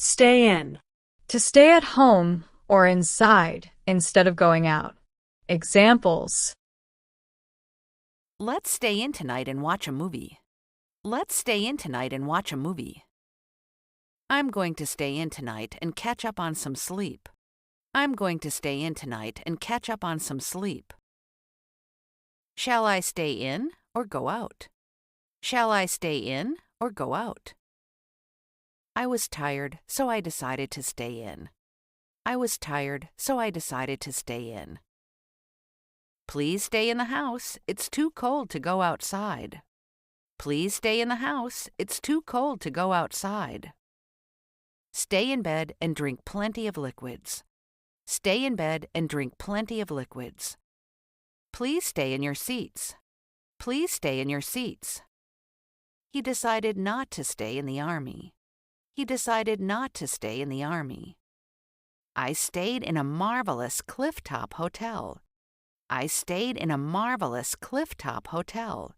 Stay in. To stay at home or inside instead of going out. Examples: Let's stay in tonight and watch a movie. Let's stay in tonight and watch a movie. I'm going to stay in tonight and catch up on some sleep. I'm going to stay in tonight and catch up on some sleep. Shall I stay in or go out? Shall I stay in or go out? I was tired, so I decided to stay in. I was tired, so I decided to stay in. Please stay in the house. It's too cold to go outside. Please stay in the house. It's too cold to go outside. Stay in bed and drink plenty of liquids. Stay in bed and drink plenty of liquids. Please stay in your seats. Please stay in your seats. He decided not to stay in the army. He decided not to stay in the army. I stayed in a marvelous clifftop hotel. I stayed in a marvelous clifftop hotel.